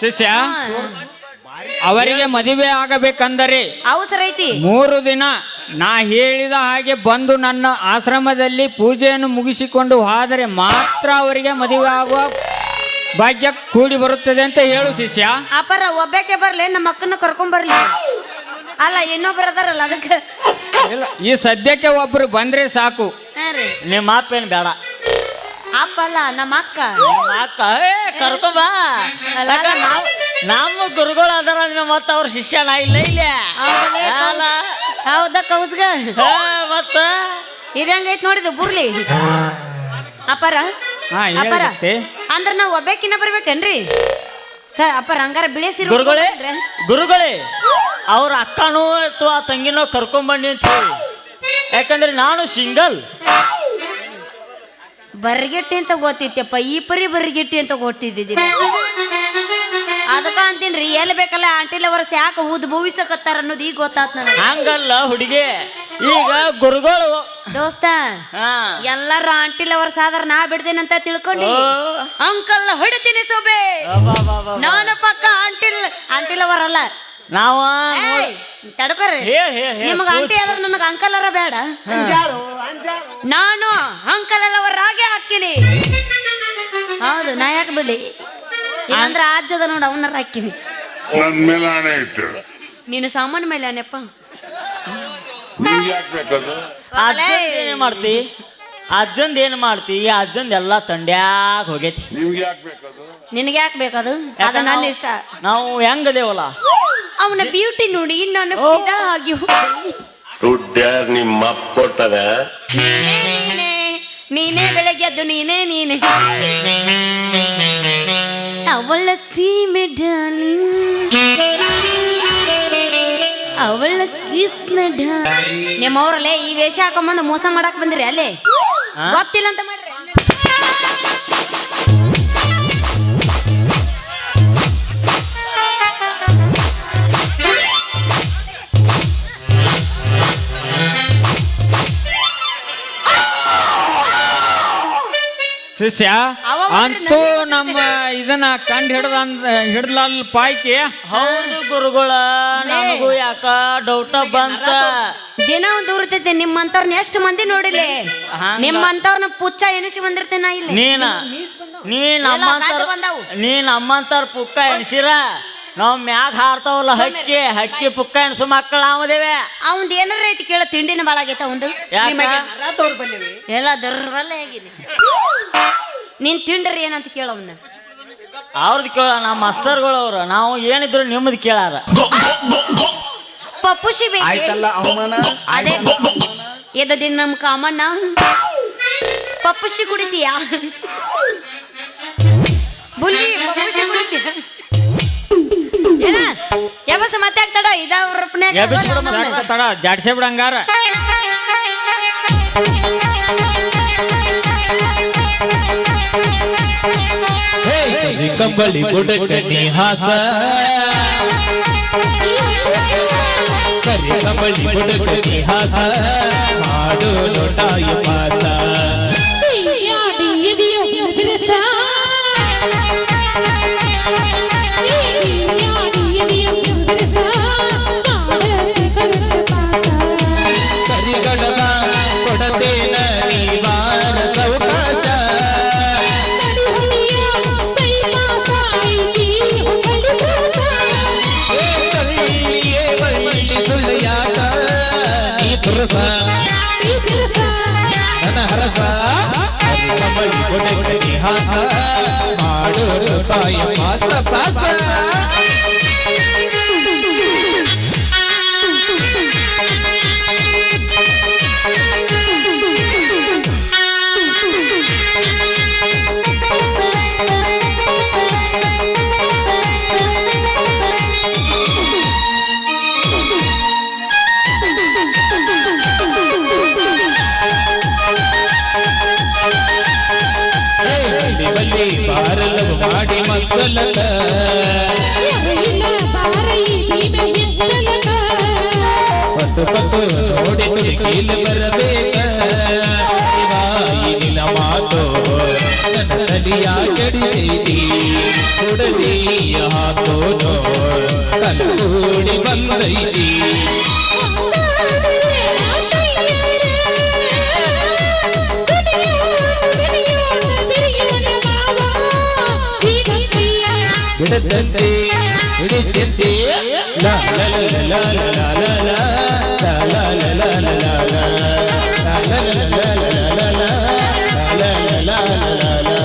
S2: ಶಿಷ್ಯ ಅವರಿಗೆ ಮದುವೆ ಆಗಬೇಕಂದರೆ
S4: ಅವಸರ ಐತಿ.
S2: 3 ದಿನ ನಾ ಹೇಳಿದ ಹಾಗೆ ಬಂದು ನನ್ನ ಆಶ್ರಮದಲ್ಲಿ ಪೂಜೆಯನ್ನು ಮುಗಿಸಿಕೊಂಡು ಹೋದರೆ ಮಾತ್ರ ಅವರಿಗೆ ಮದುವೆ ಆಗುವ ಭಾಗ್ಯ ಕೂಡಿ ಬರುತ್ತದೆ ಅಂತ ಹೇಳು ಶಿಷ್ಯ.
S4: ಅಪ್ಪರ ಒಬ್ಬಾಕೆ ಬರ್ಲಿ ನಮ್ಮ ಅಕ್ಕನ ಕರ್ಕೊಂಡ್ ಬರ್ಲಿ. ಅಲ್ಲ ಇನ್ನೊಬ್ಬರು ಅದಾರಲ್ಲ ಅದಕ್ಕೆ.
S2: ಇಲ್ಲ, ಈ ಸದ್ಯಕ್ಕೆ ಒಬ್ರು ಬಂದ್ರೆ ಸಾಕು.
S5: ನಿಮ್ಮ ಅಪ್ಪ ಏನ್ ಬೇಡ.
S4: ಅಪ್ಪ ಅಲ್ಲ ನಮ್ಮ ಅಕ್ಕ.
S5: ಅಕ್ಕ ಕರ್ಕೊಂಬ. ನಮ್ಮ ಗುರುಗಳು ಅದಾರ ಮತ್ತ ಅವ್ರ ಶಿಷ್ಯನ ಇಲ್ಲ ಇಲ್ಲ.
S4: ಹೌದಾ ಕೌಸ್ಗ
S5: ಮತ್ತ
S4: ಇದಂಗೈತ್ ನೋಡಿದ ಬುರ್ಲಿ. ಅಪ್ಪರ ಅಪ್ಪರ ಅಂದ್ರ ನಾವ್ ಒಬ್ಬಾಕಿನ ಬರ್ಬೇಕೇನ್ರಿ ಅಪ್ಪರ? ಹಂಗಾರ ಬಿಳಿಸಿರು
S5: ಗುರುಗಳೇ ಅವ್ರ ಅಕ್ಕನೂ ಅಥವಾ ತಂಗಿನೋ ಕರ್ಕೊಂಬಂಡಿ ಅಂತ ಹೇಳಿ. ಯಾಕಂದ್ರೆ ನಾನು ಸಿಂಗಲ್.
S4: ಬರ್ಗೆಟ್ಟಿ ಅಂತ ಗೊತ್ತಿತ್ತಪ್ಪ, ಈ ಪರಿ ಬರ್ಗೆಟ್ಟಿ ಅಂತ ಗೊತ್ತಿದ್ದಿದ್ದಿಲ್ಲ. ಅದಕ್ಕ ಅಂತೀನ್ರಿ ಎಲ್ಲಿ ಬೇಕಲ್ಲ ಆಂಟಿಲ್ ಅವರ ಯಾಕೆ ಉದ್ಭವಿಸಕತ್ತಾರ ಅನ್ನೋದು ಈಗ ಗೊತ್ತಾತ್ ನನಗೆ.
S5: ಹಂಗಲ್ಲ ಹುಡುಗಿ, ಈಗ ಗುರುಗಳು
S4: ದೋಸ್ತ ಎಲ್ಲಾರು ಆಂಟಿಲ್ ಅವರ ಸಾಧಾರ ನಾ ಬಿಡ್ದೇನಂತ ತಿಳ್ಕೊಂಡಿ ಅಂಕಲ್ ಹೊಡಿತೀನಿ ಸೋಬೆ. ನಾನು ಪಕ್ಕ ಆಂಟಿಲ್ ಅವರಲ್ಲ
S5: ನಾವ
S4: ತಡ್ಕೊರಿ. ನಿಮಗ ಆಂಟಿ ಆದ್ರ ನನಗ ಅಂಕಲ್ ಅವರ ಬೇಡ. ನಾನು ಅಂಕಲ್ ಅವರಾಗೆ ಹಾಕಿನಿ. ಹೌದು, ನಾ ಯಾಕೆ ಬಿಡಿ ಇಲ್ಲಂದ್ರ ಆಜದ ನೋಡ ಅವನಾರ ಹಾಕಿನಿ. ನೀನು ಸಾಮಾನ್ಯ ಮೇಲೆ ಅನಪ್ಪ.
S5: ಏನ್ ಮಾಡ್ತಿ? ಅಜ್ಜಂದ್ ಏನ್ ಮಾಡ್ತಿ? ಅಜ್ಜಂದ್ ಎಲ್ಲಾ ತಂಡ್ಯಾಗ ಹೋಗೈತಿ.
S4: ನಿನಗೆ ಯಾಕೆ ಬೇಕದು? ಅದ ನನ್ನ ಇಷ್ಟ.
S5: ನಾವು ಹೆಂಗದೇವಲ್ಲ
S4: ಅವನ ಬ್ಯೂಟಿ ನೋಡಿ ನಾನು ಫಿದಾ ಆಗಿ ನೀನೇ ಬೆಳಗ್ಗೆ ಎದ್ದು ನೀನೇ ಅವಳ ಸೀಮೆ ಡಾರ್ಲಿಂಗ್, ಅವಳ ಕೃಷ್ಣ ಡಾರ್ಲಿಂಗ್. ನಿಮ್ಮವ್ರಲ್ಲೇ ಈ ವೇಷ ಹಾಕೊಂಬಂದು ಮೋಸ ಮಾಡಕ್ ಬಂದಿರಿ ಅಲ್ಲೇ ಗೊತ್ತಿಲ್ಲ ಅಂತ ಮಾಡ್ರಿ.
S2: ಶಿಷ್ಯ ಅಂತೂ ನಮ್ಮ ಇದನ್ನ ಕಂಡು ಹಿಡ್ದಲ್ ಪಾಯ್ಕಿ.
S5: ಹೌದು ಗುರುಗಳ, ನಮಗೂ ಯಾಕ ಡೌಟ ಬಂತ.
S4: ದಿನ ಒಂದು ಉರ್ತೈತೆ. ನಿಮ್ಮಂತವ್ರನ್ನ ಎಷ್ಟು ಮಂದಿ ನೋಡಿಲಿ. ನಿಮ್ಮಂತವ್ರನ್ನ ಪುಚ್ಚ ಎನಿಸಿ ಬಂದಿರ್ತೇನ ಇಲ್ಲಿ.
S5: ನೀನ್ ನಮ್ಮಂತವ್ರ ಪುಕ್ಕ ಎಣಿಸಿರ ನಾವ್ ಮ್ಯಾಗ ಹಾರ್ತಾವಲ್ಲ ಹಕ್ಕಿ ಪುಕ್ಕ ಎಣಸು ಮಕ್ಕಳು ನಾವದೇವೆ.
S4: ಅವಂದ್ ಏನಾರ ಐತಿ ಕೇಳ, ತಿಂಡಿನ ಬಾಳ ಆಗೈತ ಅವಂದು. ಎಲ್ಲ ದೊರ್ಬಲ್ಲ ಆಗಿದೆ. ನೀನ್ ತಿಂಡ್ರಿ ಏನಂತ ಕೇಳ ಅವನ್ನ.
S5: ಅವ್ರದ್ದು ಕೇಳ, ನಮ್ಮ ಮಸ್ತರ್ಗಳು ಅವ್ರು. ನಾವು ಏನಿದ್ರು ನಿಮ್ಮದ್ ಕೇಳಾರ.
S4: ಪಪ್ಪುಷಿ ಬೇಕು ಅದೇ ಎದ ದಿನ ನಮ್ ಕಾಮಣ್ಣ ಪಪ್ಪುಷಿ ಕುಡಿತೀಯಾ? ಬುಲ್ಲಿ ಪಪ್ಪುಷಿ ಕುಡಿತೀಯ? ಯಾವಸ ಮತ್ತೆ ಆಗ್ತಾಡ
S2: ತಡ ಜಾಡ್ಸೇ ಬಿಡಂಗಾರ.
S1: ಕಂಬಳಿ ಬುಡಕನಿ ಹಾಸ, ಕಂಬಳಿ ಬುಡಕನಿ ಹಾಸ, ಮಾಡು ಲೋಟಾಯ ಪಾಸ. ರೂಪಾಯಿ ಪಾಸ ಪಾಸ ಬಲ್ಲಿ ಬಾರಲವು ಮಾಡಿ ಮಕ್ಕಳಕ ಪತ್ತು ಪತ್ತು ನೋಡಿ ಕೀಲು ಬರಬೇಕ ಇವಾಗಿನ ಮಾತು ನನ್ನ ನದಿಯ ಕೆಡಿಸಿದಿ ಕೊಡದಿಯ ಹಾಕೋನು ಕಲ್ಲೂಡಿ ಬಂದೈತಿ ಬಿಡದಂತೆ ಹಿಡಿಚಿಂತೆ ಲಾ ಲಾ ಲಾ ಲಾ ಲಾ ಲಾ ಲಾ ಲಾ ಲಾ ಲಾ ಲಾ ಲಾ ಲಾ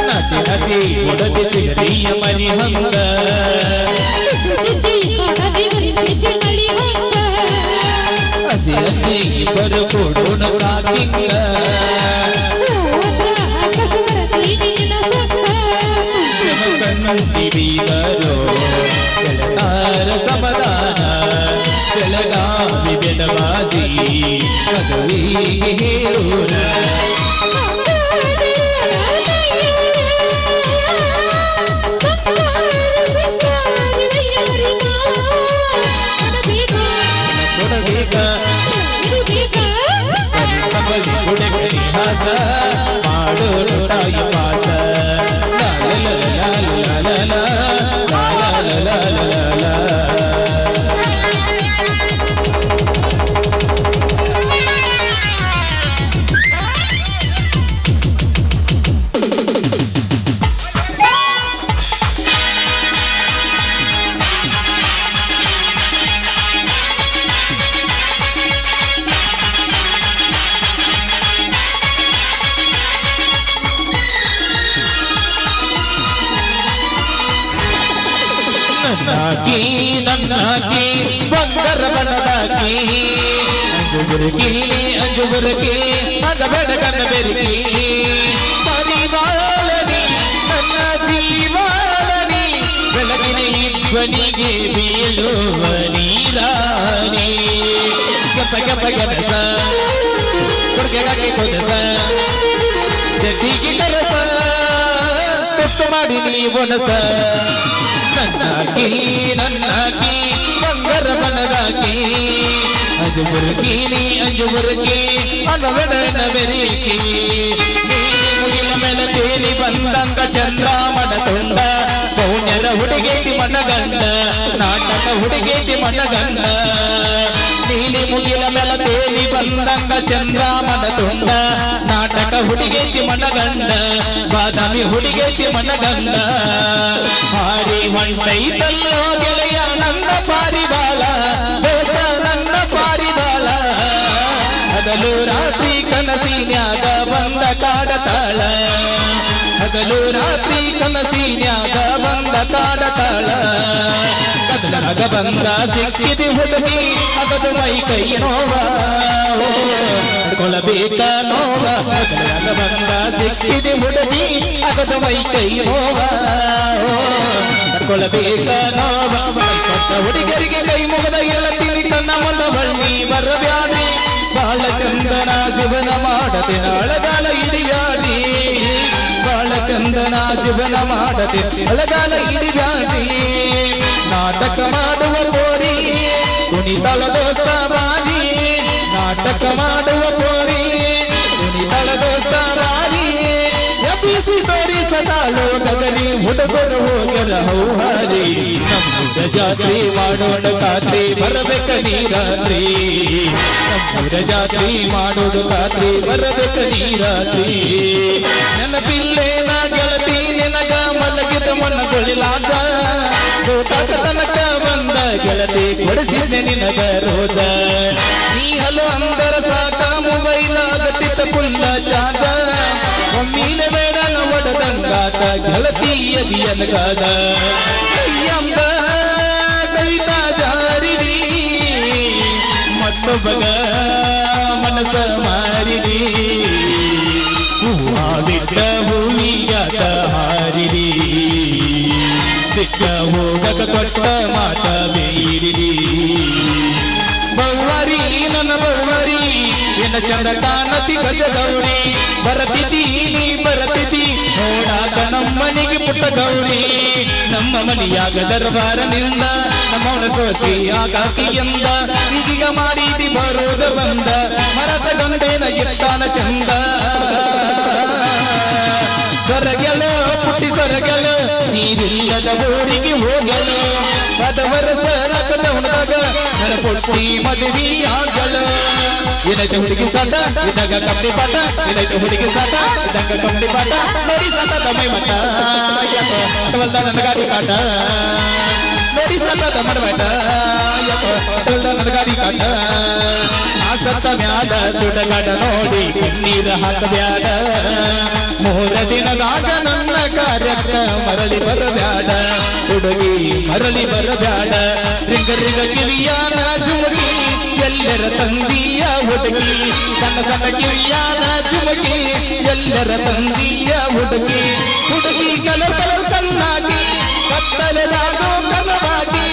S1: ನಾಚಿ ನಾಚಿ ಕೊಡದೆ ಚಿಗರಿಯ ಮರಿ ಹಂಗ ಅಜ್ಜಿ ಅಜ್ಜಿ ಇಬ್ಬರು ಕೊಡೋಣ ಸಾಕಿಂಗ ಕಣ್ಣಿ ಬೀದರು ಕೆಳತಾರ ಸಮಾಧಾನ ಕೆಳಗಾವಿ ಬೆಳವಾಜಿ ಮದುವೆಗೆ ಹೇಳೋಣ ಹಾಸ ಮಾಡೋರು ತಾಯಿ ಪಾಸ ನನ್ನಾಕಿ ನನ್ನಾಕಿ ಬಂಗಾರ ಬಣದಾಕಿ ಅಂಜುಬುರುಕಿ ಅಂಜುಬುರುಕಿ ಮಗ ಬೆಡಗನ ಬೆರುಕಿ ಪರಿವಾಳನಿ ನನ್ನ ಜೀವಾಳನಿ ಬೆಳಗಿನ ಇಬ್ಬನಿಗೆ ಬೀಳುವ ನೀರಾಣಿ ಗಪ ಗಪ ಗನಸ ಕೊಡ್ಗೆಡಕ್ಕೆ ಕೊದಸ ಜಟ್ಟಿಗೆ ಕರಸ ಕೊಟ್ಟು ಮಾಡಿ ನೀ ಬೊನಸ ನನ್ನಾಕಿ ನನ್ನಾಕಿ ಬಂಗಾರ ಬಣದಾಕಿ ಅಂಜುಬುರುಕಿ ನೀ ಅಂಜುಬುರುಕಿ ಅನವಡನ ಬೆರೀಕಿ ಮುಗಿಲ ಮೇಲೆ ತೇಲಿ ಬಂದಂಗ ಚಂದ್ರಾಮನ ತುಂಡ ಪೌಣ್ಯರ ಹುಡುಗೇತಿ ಮನಗಂಡ ನಾಟಕ ಹುಡುಗೇತಿ ಮನಗಂಡ ನೀಲಿ ಮುಗಿಲ ಮೇಲೆ ತೇಲಿ ಬಂದಂಗ ಚಂದ್ರಾಮನ ತುಂಡ ನಾಟಕ ಹುಡುಗೇತಿ ಮನಗಂಡ ಬಾದಾಮಿ ಹುಡುಗೇತಿ ಮನಗಂಡ ಹಾಡಿ ಹೊಂಟೈತಲ್ಲೋ ಗೆಳೆಯ ನನ್ನ ಪಾರಿವಾಳ ನನ್ನ ಪಾರಿವಾಳ ಹಗಲು ರಾತ್ರಿ ಕನಸಿನ್ಯಾಗ ಬಂದ ಕಾಡತಾಳ ಹಗಲು ರಾತ್ರಿ ಕನಸಿನ್ಯಾಗ ಬಂದ ಕಾಡತಾಳ ಕದಲಾಗ ಬಂದ ಸಿಕ್ಕಿದಿ ಹುಡುಗಿ ಅಗದು ಮೈ ಕೈ ನೋವ ಕೊಳಬೇಕ ನೋವ ಕದಲಾಗ ಬಂದ ಸಿಕ್ಕಿದಿ ಹುಡುಗಿ ಅಗದು ಮೈ ಕೈ ನೋವ ಕೊಳಬೇಕ ನೋವ ಹುಡುಗರಿಗೆ ಕೈ ಮುಗದ ಹೇಳತೀನಿ ತನ್ನ ಮೊಂದ ಬಳ್ಳಿ ಬರಬ್ಯಾಡಿ ಬಾಳ ಚಂದನ ಜೀವನ ಮಾಡದೆ ನಾಳಗಾಲ ಇಡಿಯಾಡಿ ಬಾಳ ಚಂದನ ಜೀವನ ಮಾಡದೆ ನಾಳಗಾಲ ಇಡಿಯಾಡಿ ನಾಟಕ ಮಾಡುವ ಕೋರಿ ಕುಣಿತಳ ದೋಸ್ತ ಬಾರಿ ನಾಟಕ ಮಾಡುವ ಕೋರಿ ಕುಣಿತಳ ದೋಸ್ತ ಬಾರಿ ಎಬ್ಬಿಸಿ ತೋರಿಸದ ಲೋಕದಲ್ಲಿ ಹುಡುಗರು ಹೋಗರ ಹೌಹಾರಿ ನಮ್ಮೂರ ಜಾತ್ರೆ ಮಾಡೋಣ ಖಾತ್ರಿ ಬರಬೇಕ ನೀರಾತ್ರಿ ನಮ್ಮೂರ ಜಾತ್ರೆ ಮಾಡೋದು ಖಾತ್ರಿ ಬರಬೇಕ ನೀರಾತ್ರಿ ನೆನಪಿಲ್ಲೇನ ಗೆಳತಿ ನಿನಗ ಮಲಗಿದ ಮಣ್ಣಗೊಳಿಲಾದ ಗೋತಾಕ ತನಕ ಬಂದ ಗೆಳತಿ ಕೊಡಿಸಿದ್ದೆ ನಿನಗ ರೋಜ ನೀ ಹಲೋ ಅಂದರ ಸಾಕ ಮೊಬೈಲ್ ಆಗತ್ತಿತ್ತ ಪುಲ್ಲ ಚಾದ ಒಮ್ಮೀಲೆ ಬೇಡ ನವಡದಂಗಾತ ಗೆಳತಿಯ ದಿಯನಗಾದ ಎಂಬ ಕವಿತಾ ಜಾರಿರಿ ಮತ್ತೊಬ್ಬಗ ಮನಸ ಮಾರಿರಿ ಹೂವಿಟ್ಟ ಹೂವಿಯಾತ ಹಾರಿರಿ ಬಿಟ್ಟ ಹೋಗಕ ಕೊಟ್ಟ ಮಾತ ಬೇರಿರಿ ಬವ್ವಾರಿ ನನ್ನ ಬವ್ವಾರಿ ಎನ್ನ ಚಂದ ಕಾಣತಿ ಗಜಗೌರಿ ಬರತಿತಿ ನೀ ಬರತಿತಿ ನೋಡಾಕ ನಮ್ಮನಿಗೆ ಪುಟ್ಟ ಗೌರಿ ನಮ್ಮ ಮನಿಯಾಗ ದರ್ಬಾರನಿಂದ ನಮ್ಮವನ ಸೋಸಿ ಆಗಾಕಿಯಿಂದ ಈಗೀಗ ಮಾಡಿದಿ ಬರೋದ ಬಂದ ಮರದ ಗಂಡೇನ ಇಟ್ಟಾನ ಚಂದ ಸೊರಗಲು ಪುಟ್ಟಿ ಸೊರಗಲು ನೀರಿಲ್ಲದ ಊರಿಗೆ ಹೋಗಲು ಪದವರಸ ರಕಲವನಾಗ ನನ್ನ ಪುಟ್ಟಿ ಮದುವೆ ಆಗಲು ಏನೈತೆ ಹುಡುಗಿ ಸಾಟ ಇದಾಗ ಕಮ್ಮಿ ಪಾಠ ಏನೈತೆ ಹುಡುಗಿ ಸಾಟ ಇದಾಗ ಕಮ್ಮಿ ಪಾಠ ನೋಡಿ ಸಾಟ ತಮ್ಮೈ ಮಠ ಯಾಕಲ್ದ ನನ್ನ ಗಾಡಿ ಕಾಟ ನೋಡಿ ಸಾಟ ತಮ್ಮನ ಮಠ ಯಾಕಲ್ದ ನನ್ನ ಗಾಡಿ ಕಾಟ ಆ ಸತ್ತ ಮ್ಯಾದ ಸುಡಗಾಡ ನೋಡಿ ಕಣ್ಣೀರ ಹಾಕಬ್ಯಾಡ ಮೂರ ದಿನದಾಗ ನನ್ನ ಕಾರ್ಯಕ್ಕ ಮರಳಿ ಬರಬ್ಯಾಡ ಹುಡುಗಿ ಮರಳಿ ಬರಬ್ಯಾಡ ರಿಂಗ ರಿಂಗ ಕಿವಿಯಾನ ಜುಮುಕಿ ಎಲ್ಲರ ತಂದಿಯ ಹುಡುಗಿ ಸಣ್ಣ ಸಣ್ಣ ಕಿವಿಯಾನ ಜುಮುಕಿ ಎಲ್ಲರ ತಂದಿಯ ಹುಡುಗಿ ಹುಡುಗಿ ಕಲರ್ ಕಲರ್ ಕಣ್ಣಾಗಿ ಕತ್ತಲೆದಾಗೋ ಕನವಾಗಿ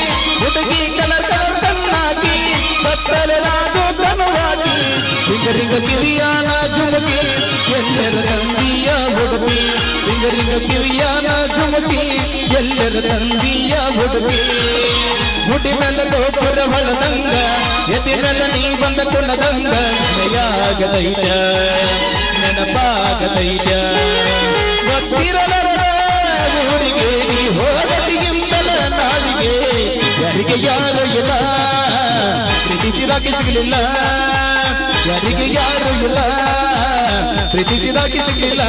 S1: ಹುಡುಗಿ ಕಲರ್ ಕಲರ್ ಕಣ್ಣಾಗಿ ಕತ್ತಲೆದಾಗೋ ಕನವಾಗಿ ರಿಂಗ ರಿಂಗ ಕಿವಿಯಾನ ಜುಮುಕಿ ಎಲ್ಲರ ತಂದಿಯ ಹುಡುಗಿ ರಿಂಗ ರಿಂಗ ಕಿವಿಯಾನ ಜುಮುಕಿ ಎಲ್ಲರ ತಂದಿಯ ಹುಡುಗಿ ಮುಡಿ ಮೇಲೆ ಗೋಪುರ ಹೊಳದಂಗ ಎದಿರಲ್ಲ ನೀ ಬಂದ ಕುಣದಂಗ ನೆಯಾಗದೈತ ನೆನಪಾಗದೈತ ಗೊತ್ತಿರಲ ಊರಿಗೆ ನೀ ಹೋಗದಿಗಿಂತಲ ನಾಳಿಗೆ ಯಾರಿಗೆ ಯಾರು ಇಲ್ಲ ಪ್ರೀತಿಸಿದಾಗಿ ಸಿಗಲಿಲ್ಲ ಯಾರಿಗೆ ಯಾರು ಇಲ್ಲ ಪ್ರೀತಿಸಿದಾಗಿ ಸಿಗಲಿಲ್ಲ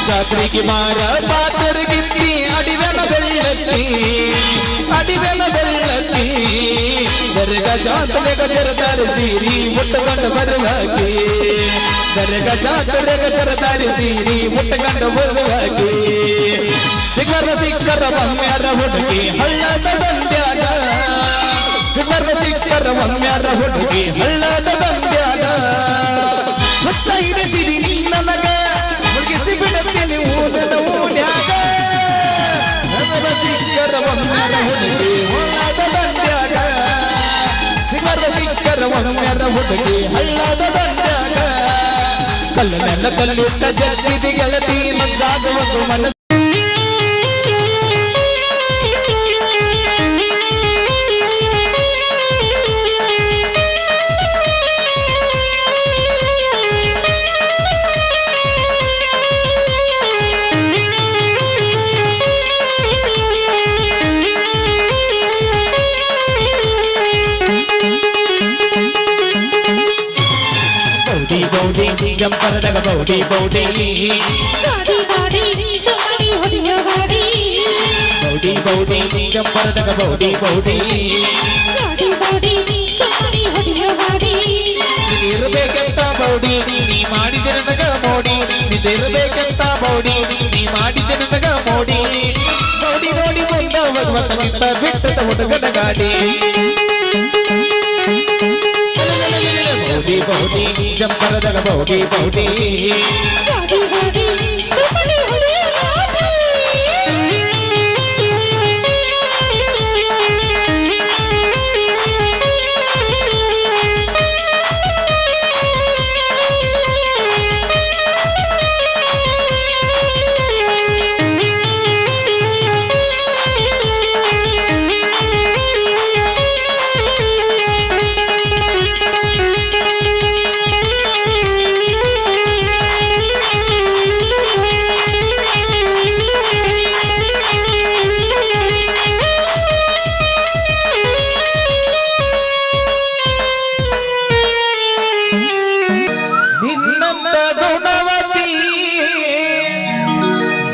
S1: ಜಾತ್ರೆಗೆ ಮಾರ ಪಾತ್ರಗಿತ್ತಿ ಅಡಿವೆನ ಬೆಳ್ಳತ್ತಿ ಅಡಿವೆನ ಬೆಳ್ಳತ್ತಿ ದರ್ಗ ಜಾತ್ರೆಗ ಜರದಾರಿ ಸೀರಿ ಮುಟ್ಟಗಂಡ ಬರುವಾಗಿ ದರ್ಗ ಜಾತ್ರೆಗ ಜರದಾರಿ ಸೀರಿ ಮುಟ್ಟಗಂಡ ಬರುವಾಗಿ ಸಿಕ್ಕರ ಮಮ್ಮ್ಯಾರ ಹುಡುಗಿ ಹಳ್ಳದ ದಂಡ್ಯಾಗ ಸಿಕ್ಕರ ಮಮ್ಮ್ಯಾರ ಹುಡುಗಿ ಹಳ್ಳದ ದಂಡ್ಯಾಗ ಹುಚ್ಚ ಹಿಡಿಸಿರಿ ನನಗ ಮುಗಿಸಿ ಬಿಡುತ್ತೀನಿ ಊನದ ಊನ್ಯಾಗ ಸಿಕ್ಕರ ಮಮ್ಮ್ಯಾರ ಹುಡುಗಿ ಹಳ್ಳದ ದಂಡ್ಯಾಗ ಸಿಕ್ಕರ ಮಮ್ಮ್ಯಾರ ಹುಡುಗಿ ಹಳ್ಳದ ದಂಡ್ಯಾಗ ಕಲ್ಲನೆಲ್ಲ ಕಲ್ಲಿಟ್ಟ ಜಗ್ಗಿದಿ ಗೆಳತಿ ನದ್ದಾಗುವುದು ಮನ ಜಂಪರದಾಗ ಬೌಡಿ ಬೌಡಿ ಬೌಡಿ ಬೌಡಿ ಜಂಪರದಾಗ ಬೌಡಿ ಬೌಡಿ ಇರಬೇಕಂತ ಬೌಡಿ ನೀ ಮಾಡಿದ ನನಗ ಮೋಡಿ ನಿಂದಿರಬೇಕಂತ ಬೌಡಿ ನೀ ಮಾಡಿದ ನನಗ ಮೋಡಿ ಬೌಡಿ ನೋಡಿ ಬಂದ ಬಿಟ್ಟದ ಹುಡುಗನ ಗಾಡಿ ಬೌಡಿ ಬೌಡಿ ಜಂಪರದಾಗ ಬೌಡಿ ಬೌಡಿ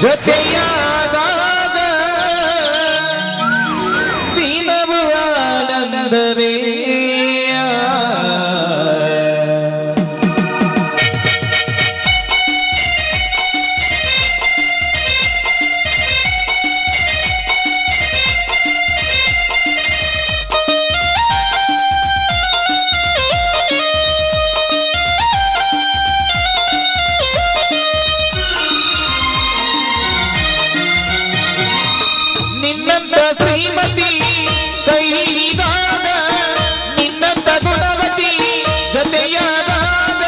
S1: ಜೊತೆಯಾದಾಗ ದಿನವೂ ಆನಂದವೇ ನಿನ್ನಂತ ಶ್ರೀಮತಿ ಕೈ ಹಿಡಿದಾಗ ನಿನ್ನಂತ ಗುಣವತಿ ಜೊತೆಯಾದಾಗ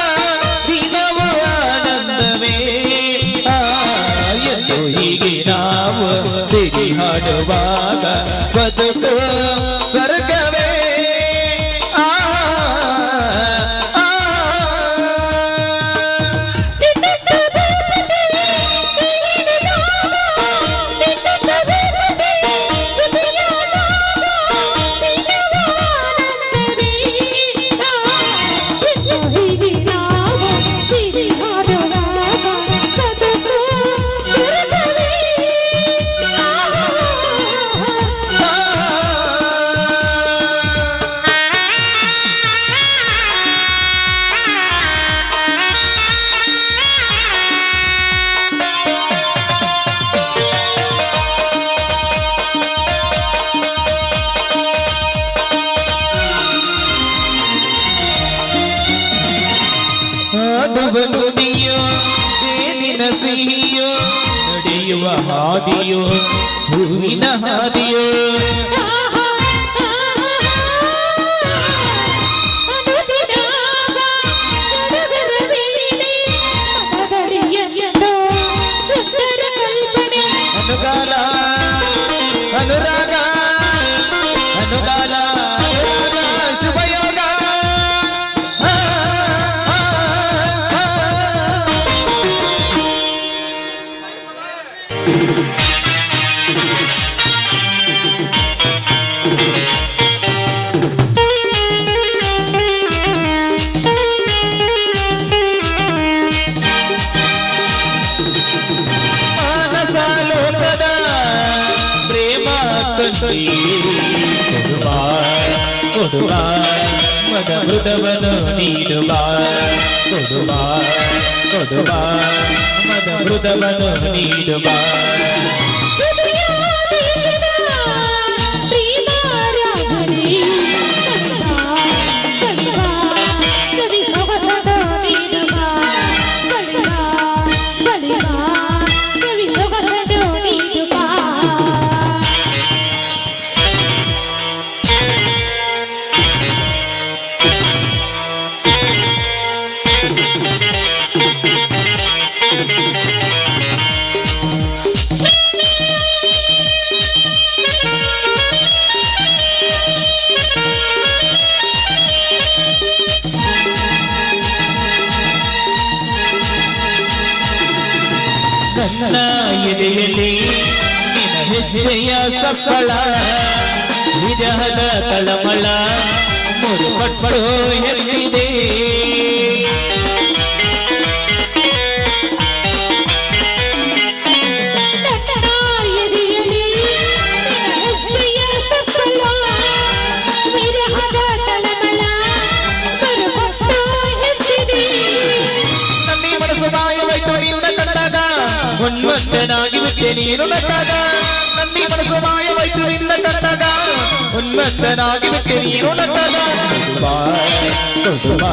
S1: ದಿನವೂ ಆನಂದವೇ ಎಂದು ಹೀಗೆ ನಾವು ಸಿರಿ ಹಾಡುವಾಗ ಬದುಕು ಸ್ವರ್ಗವೇ ಆ ಹಾಡುವನು ನೀಯೋ ಏನಿನ ಸಿಹಿಯೋ ನಡೆಯುವ ಹಾದಿಯೋ ಹೂವಿನ ಹಾದಿಯೋ ಅನುಗಾಲ ಅನುರಾಗ ಅನುಗಾಲ ಅನುರಾಗ ಶುಭಯೋಗ ಮಾನಸಾಲೋಕದ ಪ್ರೇಮ ತಂದಿ ಕೊಡುವ ಕೊಡುವ ಮದ ಮೃದವನು ನೀಡುವ ಕೊಡುವ ಕೊಡುವ ಮದ ಮೃದವನು ನೀಡುವ ನನ್ನ ಎದೆಯಲ್ಲಿ ನಿನ್ನ ಹೆಜ್ಜೆಯ ಸಪ್ಪಳ ವಿರಹದ ತಳಮಳ ಮುರುಪಟ್ಟು ಹೆಚ್ಚಿದೆ ನನ್ನಿ ಮನಸ್ಸು ಮಾಯವಾಯ್ತು ನಿನ್ನ ಕಂಡಾಗ ಉನ್ಮತ್ತನಾಗಿರುತ್ತೆ ನೀನು ನಕ್ಕಾಗ ನನ್ನಿ ಮನಸ್ಸು ಮಾಯವಾಯ್ತು ನಿನ್ನ ಕಂಡಾಗ ಉನ್ಮತ್ತನಾಗಿರುತ್ತೆ ನೀನು ನಕ್ಕಾಗ ಕೊಡುವ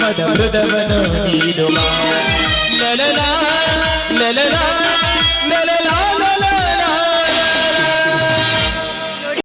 S1: ಮದ ಮೃದವನು ನೀಡುವ ಲಲಲ ಲಲಲ